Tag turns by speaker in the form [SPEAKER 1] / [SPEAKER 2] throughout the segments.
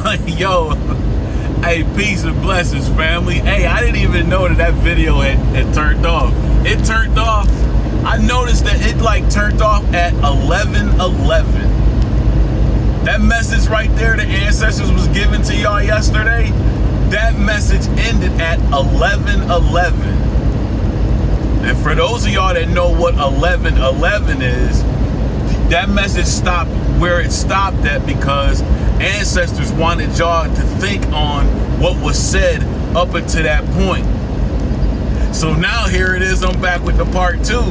[SPEAKER 1] Yo, hey, peace and blessings, family. Hey, I didn't even know that video had turned off. It turned off. I noticed that it turned off at 11:11. That message right there, the ancestors was given to y'all yesterday, that message ended at 11:11. And for those of y'all that know what 11:11 is, that message stopped where it stopped at because ancestors wanted y'all to think on what was said up until that point. So now here it is, I'm back with the part 2.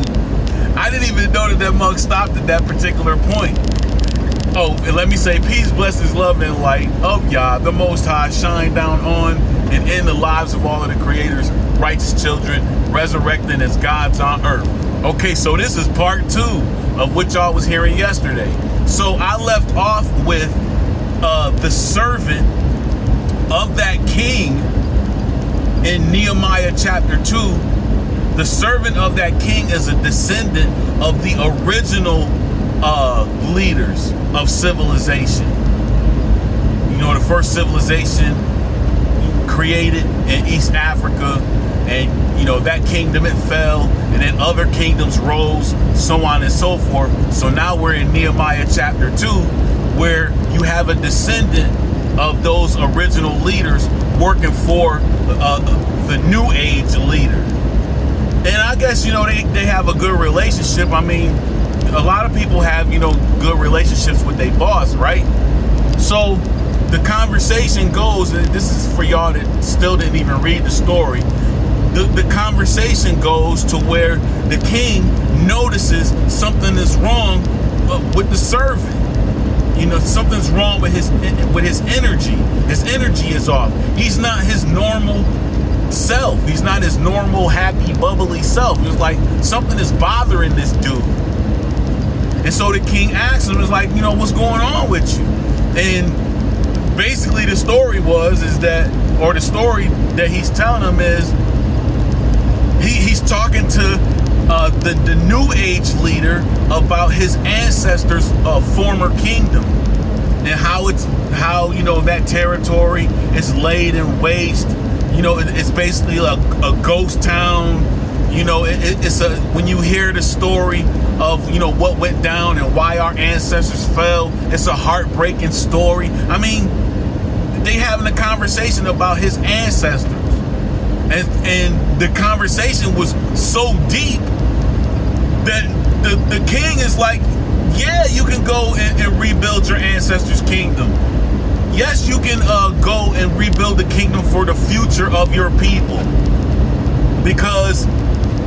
[SPEAKER 1] I didn't even know that mug stopped at that particular point. Oh, and let me say peace, blessings, love, and light of Yah, the Most High, shine down on and in the lives of all of the Creator's righteous children, resurrecting as gods on earth. Okay, so this is part 2 of what y'all was hearing yesterday. So I left off with the servant of that king in Nehemiah chapter 2. The servant of that king is a descendant of the original leaders of civilization. You know, the first civilization created in East Africa, and you know that kingdom, it fell, and then other kingdoms rose, so on and so forth. So now we're in Nehemiah chapter 2, where you have a descendant of those original leaders working for the new age leader. And I guess, you know, they have a good relationship. I mean, a lot of people have, you know, good relationships with their boss, right? So the conversation goes, and this is for y'all that still didn't even read the story. The conversation goes to where the king notices something is wrong with the servant. You know, something's wrong with his energy. His energy is off. He's not his normal self. He's not his normal, happy, bubbly self. It's like something is bothering this dude. And so the king asks him, is like, you know, what's going on with you? And basically the story the story that he's telling him is, he's talking to the new age leader about his ancestors' former kingdom, and how you know that territory is laid in waste. You know, it's basically a ghost town. You know, when you hear the story of, you know, what went down and why our ancestors fell, it's a heartbreaking story. I mean, they having a conversation about his ancestors, and the conversation was so deep that the king is like, yeah, you can go and rebuild your ancestors' kingdom. Yes, you can go and rebuild the kingdom for the future of your people. Because,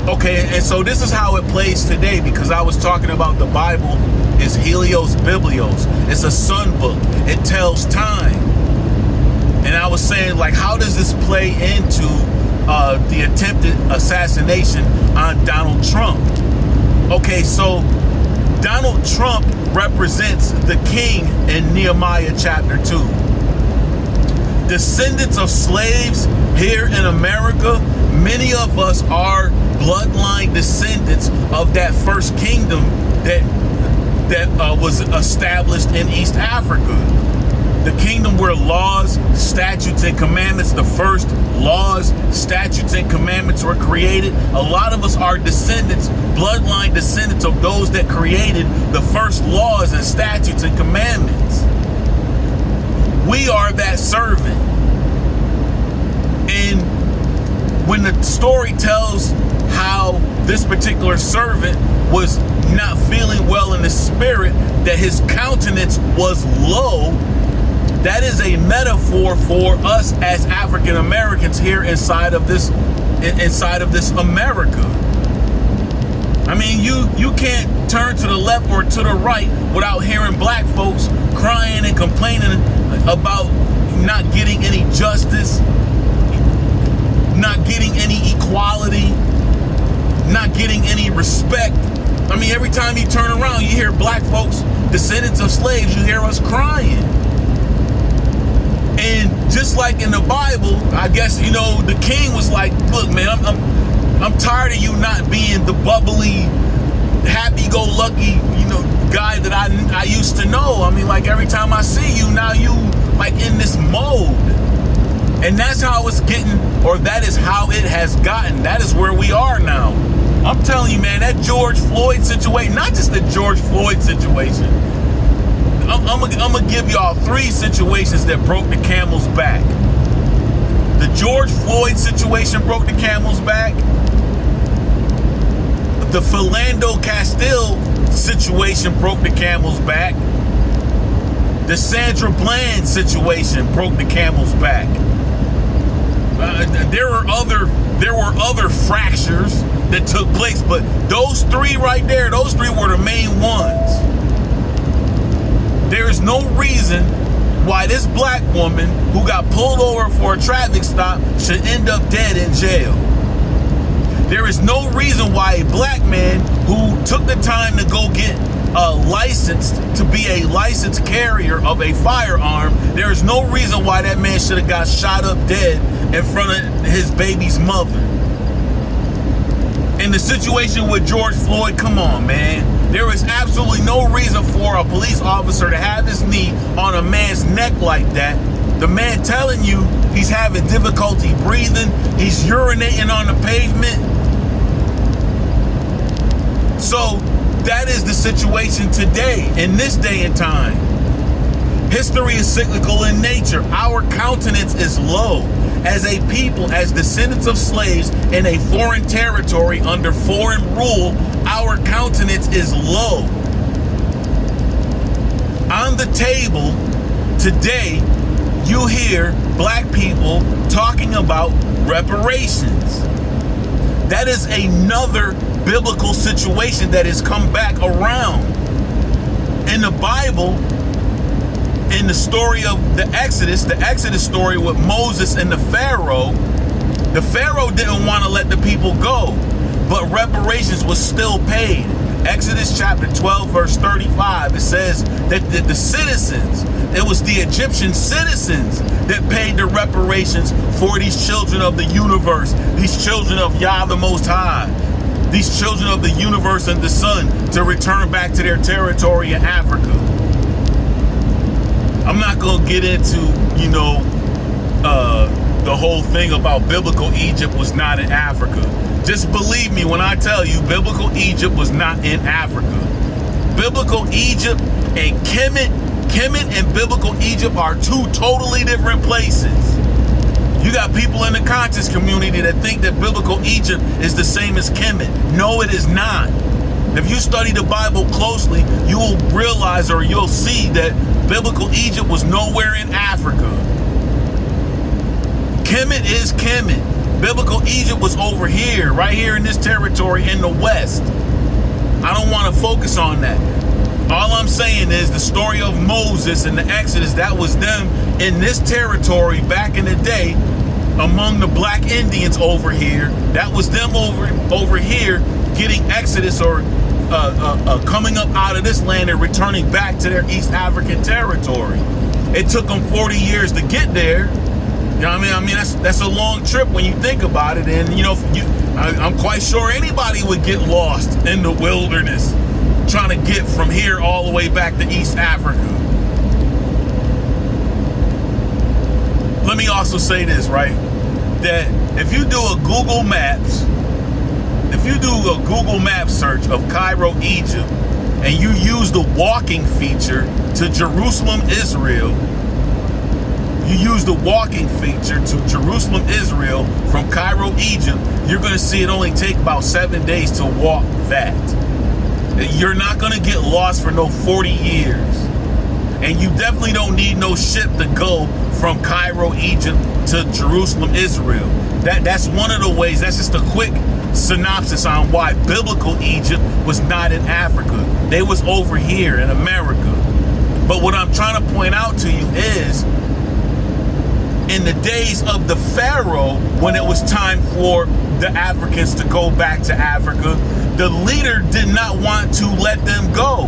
[SPEAKER 1] okay, and so this is how it plays today, because I was talking about the Bible is Helios Biblios. It's a sun book. It tells time. And I was saying, like, how does this play into the attempted assassination on Donald Trump? Okay, so Donald Trump represents the king in Nehemiah chapter 2. Descendants of slaves here in America, many of us are bloodline descendants of that first kingdom that was established in East Africa. The kingdom where laws, statutes, and commandments, the first laws, statutes, and commandments were created. A lot of us are descendants, bloodline descendants of those that created the first laws and statutes and commandments. We are that servant. And when the story tells how this particular servant was not feeling well in the spirit, that his countenance was low, that is a metaphor for us as African Americans here inside of this America. I mean, you can't turn to the left or to the right without hearing black folks crying and complaining about not getting any justice, not getting any equality, not getting any respect. I mean, every time you turn around, you hear black folks, descendants of slaves, you hear us crying. And just like in the Bible, I guess, you know, the king was like, look, man, I'm tired of you not being the bubbly, happy-go-lucky, you know, guy that I used to know. I mean, like, every time I see you, now you like in this mode. And that's how it's getting, or that is how it has gotten. That is where we are now. I'm telling you, man, that George Floyd situation, not just the George Floyd situation. I'm gonna give y'all 3 situations that broke the camel's back. The George Floyd situation broke the camel's back. The Philando Castile situation broke the camel's back. The Sandra Bland situation broke the camel's back. There were other fractures that took place, but those 3 right there, those 3 were the main ones. There is no reason why this black woman who got pulled over for a traffic stop should end up dead in jail. There is no reason why a black man who took the time to go get licensed to be a licensed carrier of a firearm, there is no reason why that man should have got shot up dead in front of his baby's mother. In the situation with George Floyd, come on, man. There is absolutely no reason for a police officer to have his knee on a man's neck like that. The man telling you he's having difficulty breathing, he's urinating on the pavement. So that is the situation today, in this day and time. History is cyclical in nature. Our countenance is low. As a people, as descendants of slaves in a foreign territory under foreign rule, our countenance is low. On the table today, you hear black people talking about reparations. That is another biblical situation that has come back around. In the Bible, in the story of the Exodus story with Moses and the Pharaoh didn't want to let the people go, but reparations was still paid. Exodus chapter 12, verse 35, it says that the citizens, it was the Egyptian citizens that paid the reparations for these children of the universe, these children of Yah the Most High, these children of the universe and the sun, to return back to their territory in Africa. I'm not going to get into, the whole thing about biblical Egypt was not in Africa. Just believe me when I tell you, biblical Egypt was not in Africa. Biblical Egypt and Kemet and biblical Egypt are 2 totally different places. You got people in the conscious community that think that biblical Egypt is the same as Kemet. No, it is not. If you study the Bible closely, you will realize, or you'll see, that biblical Egypt was nowhere in Africa. Kemet is Kemet. Biblical Egypt was over here, right here in this territory in the West. I don't want to focus on that. All I'm saying is the story of Moses and the Exodus, that was them in this territory back in the day among the black Indians over here. That was them over here getting Exodus, or coming up out of this land and returning back to their East African territory. It took them 40 years to get there. You know what I mean? That's a long trip when you think about it. And I'm quite sure anybody would get lost in the wilderness trying to get from here all the way back to East Africa. Let me also say this, right? That if you do a Google Maps search of Cairo, Egypt, and you use the walking feature to Jerusalem, Israel, from Cairo, Egypt, you're going to see it only take about 7 days to walk that. You're not going to get lost for no 40 years. And you definitely don't need no ship to go from Cairo, Egypt to Jerusalem, Israel. That's one of the ways. That's just a quick synopsis on why biblical Egypt was not in Africa. They was over here in America. But what I'm trying to point out to you is, in the days of the Pharaoh, when it was time for the Africans to go back to Africa, the leader did not want to let them go.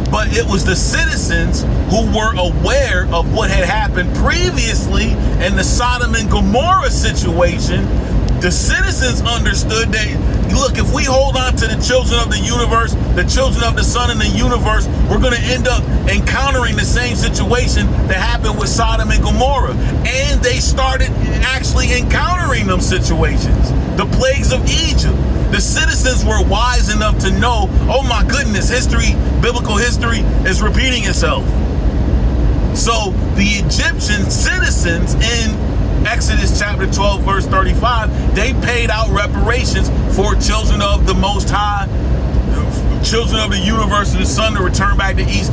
[SPEAKER 1] But it was the citizens who were aware of what had happened previously in the Sodom and Gomorrah situation. The citizens understood that, look, if we hold on to the children of the universe, the children of the sun in the universe, we're going to end up encountering the same situation that happened with Sodom and Gomorrah. And they started actually encountering them situations. The plagues of Egypt. The citizens were wise enough to know, oh my goodness, biblical history is repeating itself. So the Egyptian citizens in Exodus chapter 12, verse 35, they paid out reparations for children of the Most High, children of the universe and the sun, to return back to East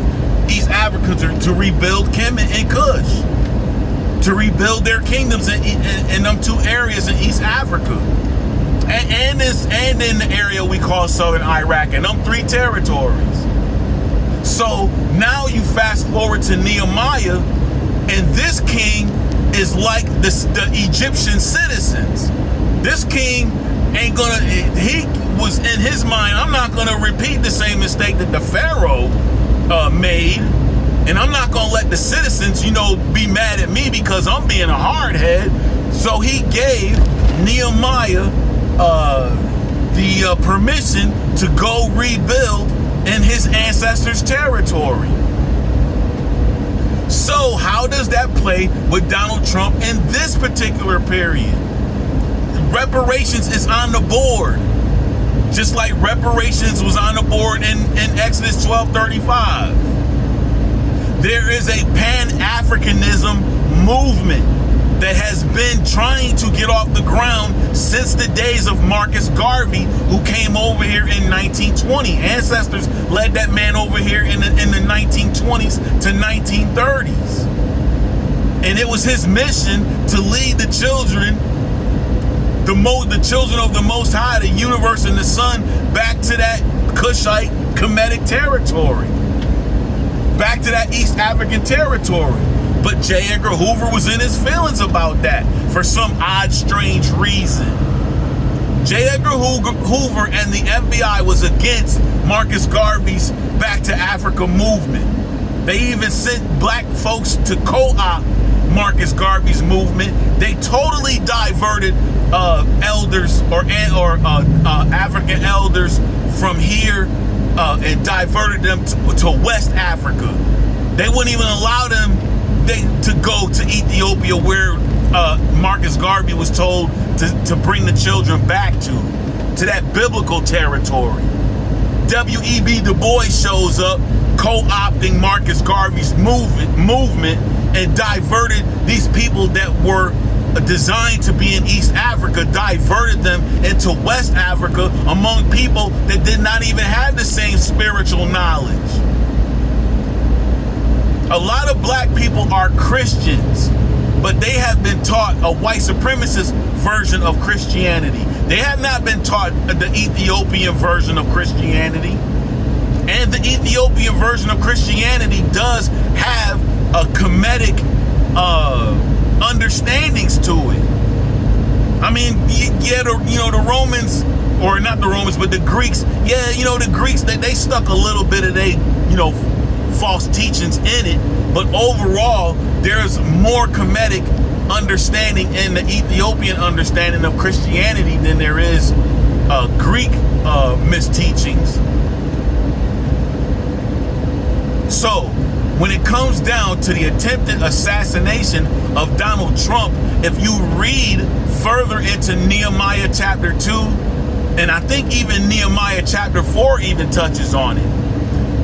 [SPEAKER 1] Africa to rebuild Kemet and Kush, to rebuild their kingdoms in them two areas in East Africa, and in the area we call Southern Iraq, and them three territories. So now you fast forward to Nehemiah, and this king is like the Egyptian citizens. This king ain't gonna, he was in his mind, I'm not gonna repeat the same mistake that the Pharaoh made, and I'm not gonna let the citizens, be mad at me because I'm being a hardhead. So he gave Nehemiah the permission to go rebuild in his ancestors' territory. So how does that play with Donald Trump in this particular period? Reparations is on the board, just like reparations was on the board in Exodus 12:35. There is a Pan-Africanism movement that has been trying to get off the ground since the days of Marcus Garvey, who came over here in 1920. Ancestors led that man over here in the 1920s to 1930s. And it was his mission to lead the children, the children of the Most High, the universe and the sun, back to that Kushite Kemetic territory, back to that East African territory. But J. Edgar Hoover was in his feelings about that for some odd, strange reason. J. Edgar Hoover and the FBI was against Marcus Garvey's Back to Africa movement. They even sent black folks to co-opt Marcus Garvey's movement. They totally diverted elders or African elders from here and diverted them to West Africa. They wouldn't even allow them to go to Ethiopia, where Marcus Garvey was told to bring the children back to that biblical territory. W.E.B. Du Bois shows up, co-opting Marcus Garvey's movement and diverted these people that were designed to be in East Africa, diverted them into West Africa among people that did not even have the same spiritual knowledge. A lot of black people are Christians, but they have been taught a white supremacist version of Christianity. They have not been taught the Ethiopian version of Christianity. And the Ethiopian version of Christianity does have a Kemetic understandings to it. I mean, yeah, the Romans, or not the Romans, but the Greeks, the Greeks, they stuck a little bit of they, false teachings in it, but overall there's more Kemetic understanding in the Ethiopian understanding of Christianity than there is Greek misteachings. So when it comes down to the attempted assassination of Donald Trump, if you read further into Nehemiah chapter 2, and I think even Nehemiah chapter 4 even touches on it,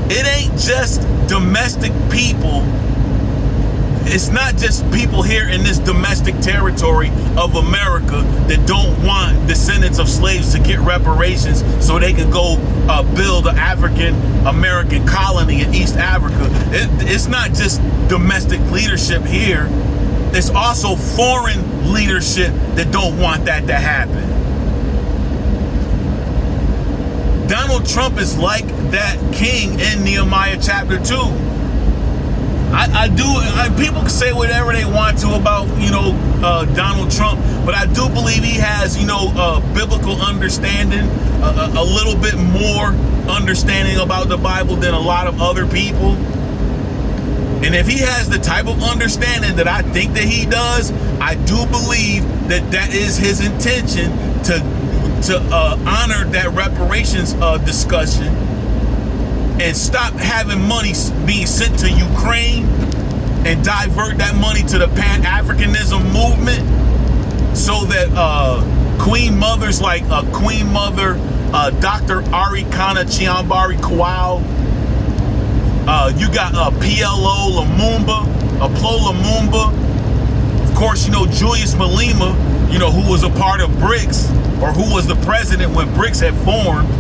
[SPEAKER 1] it ain't just domestic people. It's not just people here in this domestic territory of America that don't want descendants of slaves to get reparations so they can go build an African American colony in East Africa. It's not just domestic leadership here. It's also foreign leadership that don't want that to happen. Donald Trump is like that king in Nehemiah chapter 2. People can say whatever they want to about, Donald Trump, but I do believe he has, biblical understanding, a little bit more understanding about the Bible than a lot of other people. And if he has the type of understanding that I think that he does, I do believe that is his intention, to to honor that reparations discussion and stop having money being sent to Ukraine and divert that money to the Pan-Africanism movement, so that Queen Mothers like Queen Mother Dr. Arikana Chiambari Kwao, you got PLO Lumumba, of course, Julius Malema, who was a part of BRICS, or who was the president when BRICS had formed.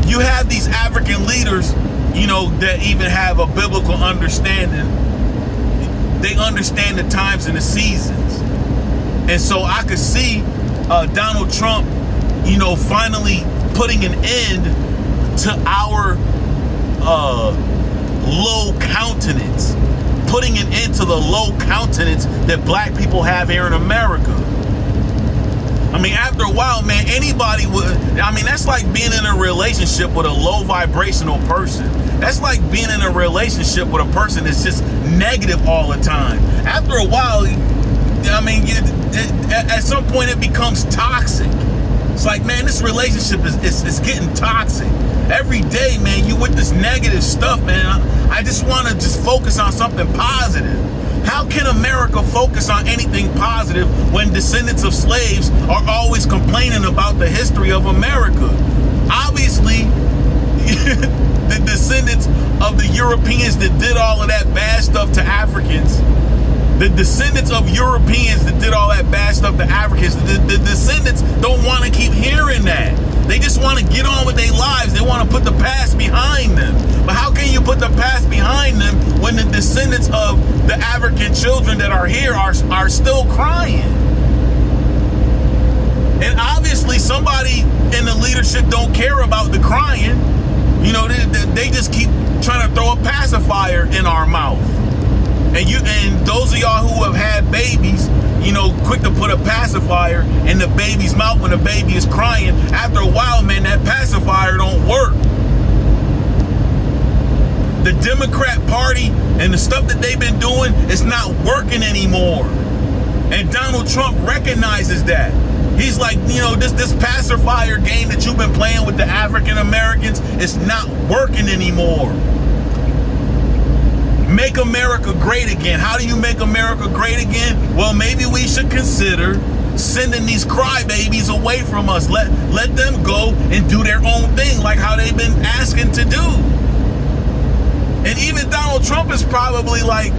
[SPEAKER 1] You have these African leaders, that even have a biblical understanding. They understand the times and the seasons. And so I could see Donald Trump, finally putting an end to our low countenance, putting an end to the low countenance that black people have here in America. After a while, man, anybody would, that's like being in a relationship with a low vibrational person. That's like being in a relationship with a person that's just negative all the time. After a while, at some point it becomes toxic. It's like, man, this relationship is getting toxic. Every day, man, you with this negative stuff, man. I just want to focus on something positive. How can America focus on anything positive when descendants of slaves are always complaining about the history of America? Obviously, the descendants of the Europeans that did all of that bad stuff to Africans, the descendants of Europeans that did all that bad stuff to Africans, the descendants don't want to keep hearing that. They just want to get on with their lives. They want to put the past behind them. But how can you put the past behind them when the descendants of the African children that are here are still crying? And obviously somebody in the leadership don't care about the crying. They just keep trying to throw a pacifier in our mouth. And those of y'all who have had babies, quick to put a pacifier in the baby's mouth when the baby is crying. After a while, man, that pacifier don't work. The Democrat Party and the stuff that they've been doing is not working anymore. And Donald Trump recognizes that. He's like, this pacifier game that you've been playing with the African Americans is not working anymore. Make America great again. How do you make America great again? Well, maybe we should consider sending these crybabies away from us. Let them go and do their own thing, like how they've been asking to do. And even Donald Trump is probably like,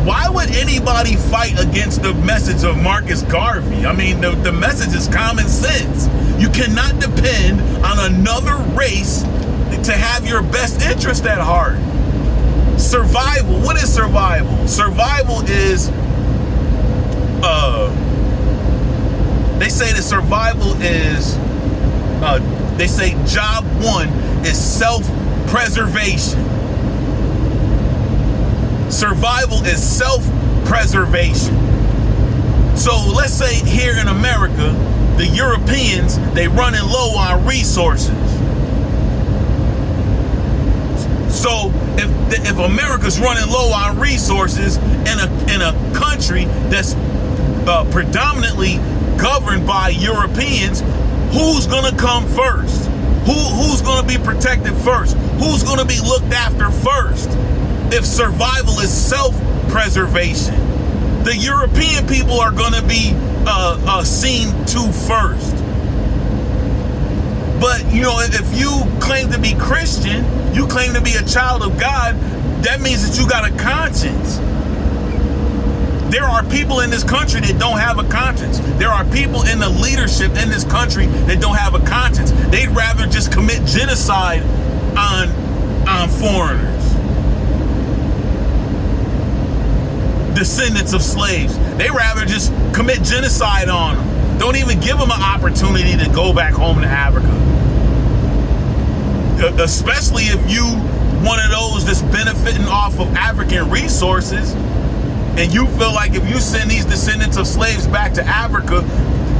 [SPEAKER 1] why would anybody fight against the message of Marcus Garvey? The message is common sense. You cannot depend on another race to have your best interest at heart. Survival. What is survival? Survival is, they say that survival is, they say job one is self-preservation. Survival is self-preservation. So let's say here in America, the Europeans, they running low on resources. So if America's running low on resources in a country that's predominantly governed by Europeans, who's gonna come first? Who's gonna be protected first? Who's gonna be looked after first? If survival is self-preservation, the European people are gonna be seen to first. But if you claim to be Christian, you claim to be a child of God, that means that you got a conscience. There are people in this country that don't have a conscience. There are people in the leadership in this country that don't have a conscience. They'd rather just commit genocide on foreigners. Descendants of slaves. They'd rather just commit genocide on them. Don't even give them an opportunity to go back home to Africa. Especially if you one of those that's benefiting off of African resources, and you feel like if you send these descendants of slaves back to Africa,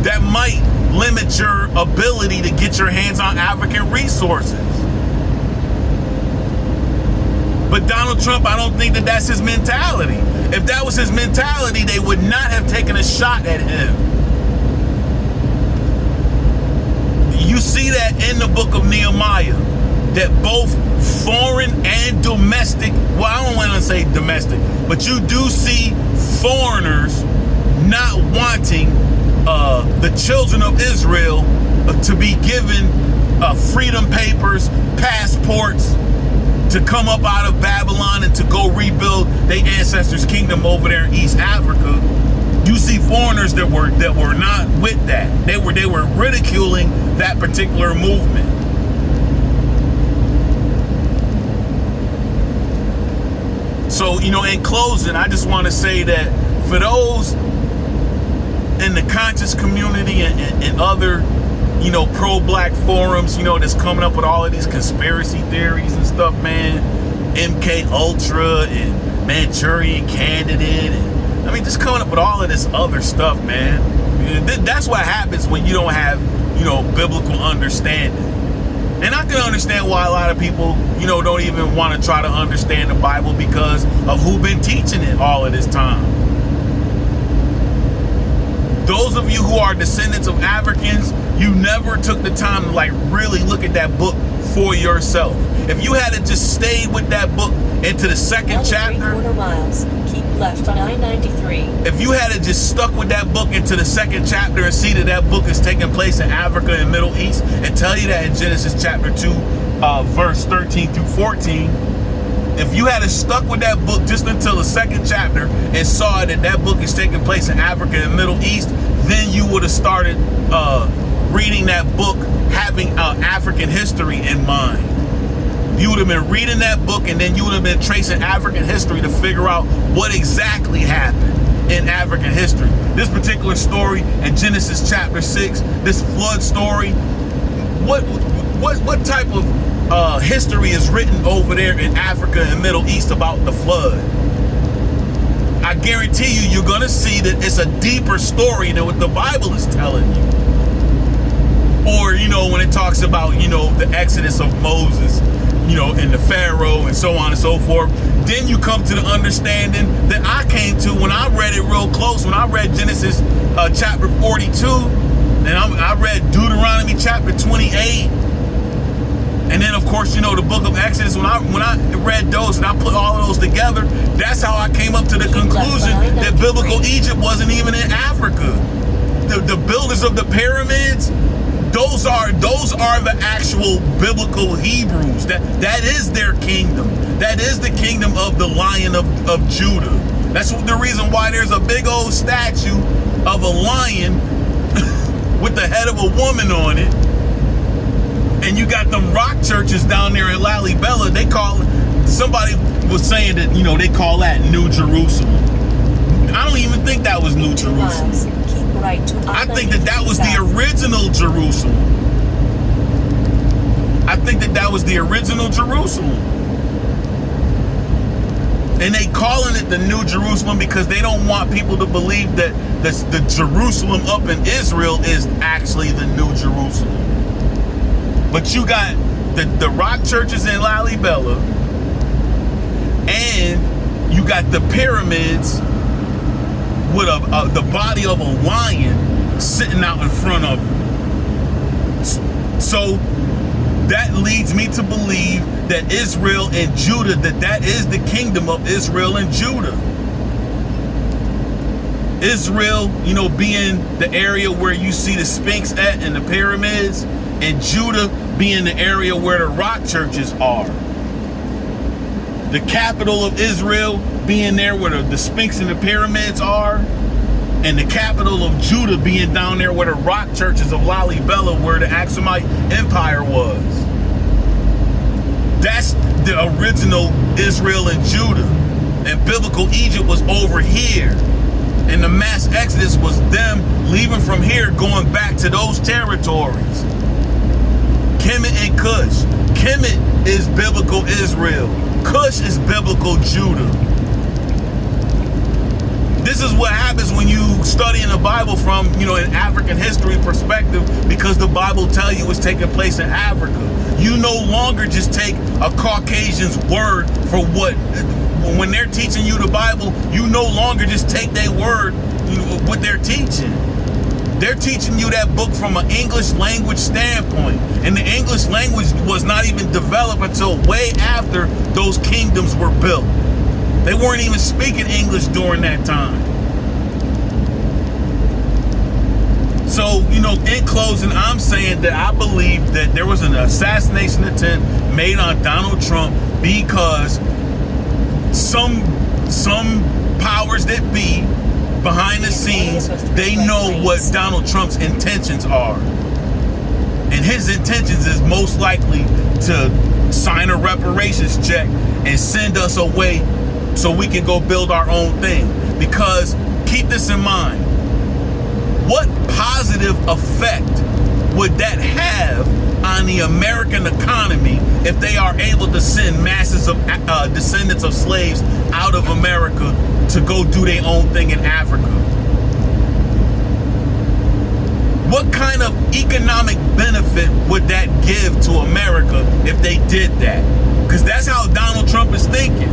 [SPEAKER 1] that might limit your ability to get your hands on African resources. But Donald Trump, I don't think that that's his mentality. If that was his mentality, they would not have taken a shot at him. see that in the book of Nehemiah, that both foreign and domestic, well, I don't want to say domestic, but you do see foreigners not wanting the children of Israel to be given freedom papers, passports, to come up out of Babylon and to go rebuild their ancestors' kingdom over there in East Africa. You see foreigners that were not with that. They were ridiculing that particular movement. So, in closing, I just want to say that for those in the conscious community and other, pro-black forums, that's coming up with all of these conspiracy theories and stuff, man, MK Ultra and Manchurian Candidate, and just coming up with all of this other stuff, man. That's what happens when you don't have, biblical understanding. And I can understand why a lot of people, don't even want to try to understand the Bible because of who's been teaching it all of this time. Those of you who are descendants of Africans, you never took the time to really look at that book for yourself. If you had just stayed with that book into the second chapter,
[SPEAKER 2] 3/4 miles, keep left on I-93.
[SPEAKER 1] If you had just stuck with that book into the second chapter and see that book is taking place in Africa and Middle East, and tell you that in Genesis chapter 2, verse 13 through 14, if you had stuck with that book just until the second chapter and saw that book is taking place in Africa and Middle East, then you would have started reading that book having African history in mind. You would have been reading that book, and then you would have been tracing African history to figure out what exactly happened in African history. This particular story in Genesis chapter 6, this flood story, what type of history is written over there in Africa and Middle East about the flood? I guarantee you're going to see that it's a deeper story than what the Bible is telling you. Or, when it talks about, the exodus of Moses, and the Pharaoh and so on and so forth, then you come to the understanding that I came to when I read it real close, when I read Genesis chapter 42, and I read Deuteronomy chapter 28, and then of course, the book of Exodus. When I read those and I put all of those together, that's how I came up to the conclusion that biblical Egypt wasn't even in Africa. The builders of the pyramids, those are the actual biblical Hebrews. That is their kingdom. That is the kingdom of the Lion of Judah. That's the reason why there's a big old statue of a lion with the head of a woman on it. And you got them rock churches down there in Lalibela. Somebody was saying that, they call that New Jerusalem. I don't even think that was New Jerusalem.
[SPEAKER 2] Right to
[SPEAKER 1] I think that was the original Jerusalem. I think that was the original Jerusalem. And they calling it the New Jerusalem because they don't want people to believe that the Jerusalem up in Israel is actually the New Jerusalem. But you got the rock churches in Lalibela, and you got the pyramids with the body of a lion sitting out in front of it. So that leads me to believe that Israel and Judah, that is the kingdom of Israel and Judah. Israel, being the area where you see the Sphinx at and the pyramids, and Judah being the area where the rock churches are. The capital of Israel being there where the Sphinx and the pyramids are, and the capital of Judah being down there where the rock churches of Lalibela, where the Aksumite Empire was. That's the original Israel and Judah. And biblical Egypt was over here. And the mass exodus was them leaving from here, going back to those territories. Kemet and Cush. Kemet is biblical Israel. Cush is biblical Judah. This is what happens when you study in the Bible from, an African history perspective, because the Bible tells you it's taking place in Africa. You no longer just take a Caucasian's word for when they're teaching you the Bible, you no longer just take their word, what they're teaching. They're teaching you that book from an English language standpoint. And the English language was not even developed until way after those kingdoms were built. They weren't even speaking English during that time. So, you know, in closing, I'm saying that I believe that there was an assassination attempt made on Donald Trump because some powers that be behind the scenes, they know what Donald Trump's intentions are. And his intentions is most likely to sign a reparations check and send us away so we can go build our own thing. Because keep this in mind, what positive effect would that have on the American economy if they are able to send masses of descendants of slaves out of America to go do their own thing in Africa? What kind of economic benefit would that give to America if they did that? Because that's how Donald Trump is thinking.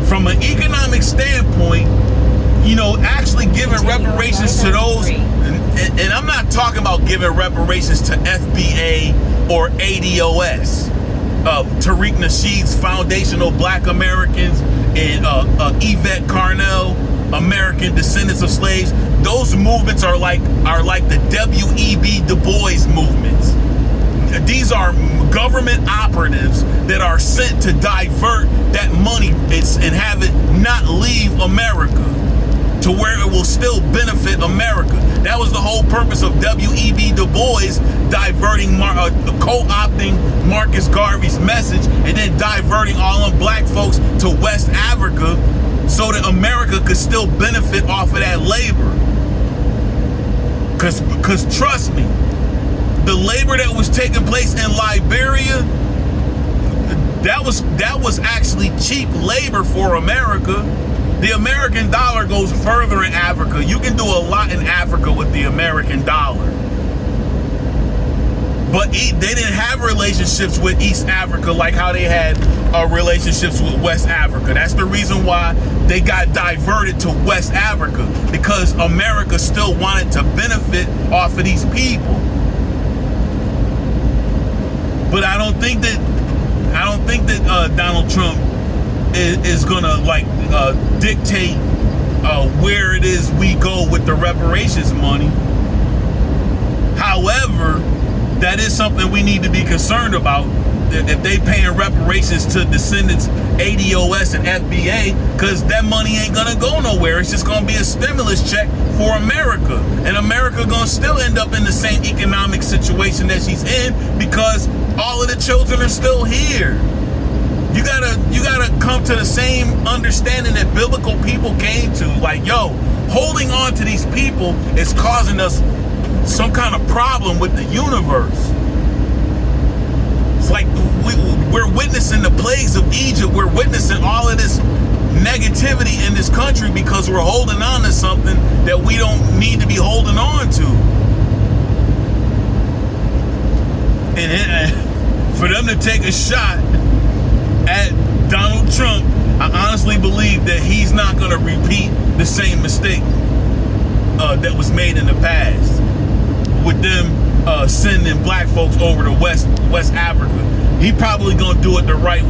[SPEAKER 1] From an economic standpoint, you know, actually giving reparations to those, and I'm not talking about giving reparations to FBA or ADOS, Tariq Nasheed's Foundational Black Americans, and Yvette Carnell, American Descendants of Slaves. Those movements are like the W.E.B. Du Bois movements. These are government operatives that are sent to divert that money and have it not leave America to where it will still benefit America. That was the whole purpose of W.E.B. Du Bois diverting, co-opting Marcus Garvey's message and then diverting all them black folks to West Africa so that America could still benefit off of that labor. Because trust me, the labor that was taking place in Liberia, that was actually cheap labor for America. The American dollar goes further in Africa. You can do a lot in Africa with the American dollar. But they didn't have relationships with East Africa like how they had relationships with West Africa. That's the reason why they got diverted to West Africa, because America still wanted to benefit off of these people. But I don't think that Donald Trump is gonna dictate where it is we go with the reparations money. However, that is something we need to be concerned about. If they paying reparations to descendants, ADOS and FBA, because that money ain't gonna go nowhere. It's just gonna be a stimulus check for America, and America gonna still end up in the same economic situation that she's in because all of the children are still here. You gotta come to the same understanding that biblical people came to. Like, yo, holding on to these people is causing us some kind of problem with the universe. It's like we're witnessing the plagues of Egypt. We're witnessing all of this negativity in this country because we're holding on to something that we don't need to be holding on to. And for them to take a shot at Donald Trump, I honestly believe that he's not going to repeat the same mistake that was made in the past with them sending black folks over to West Africa. He probably going to do it the right way.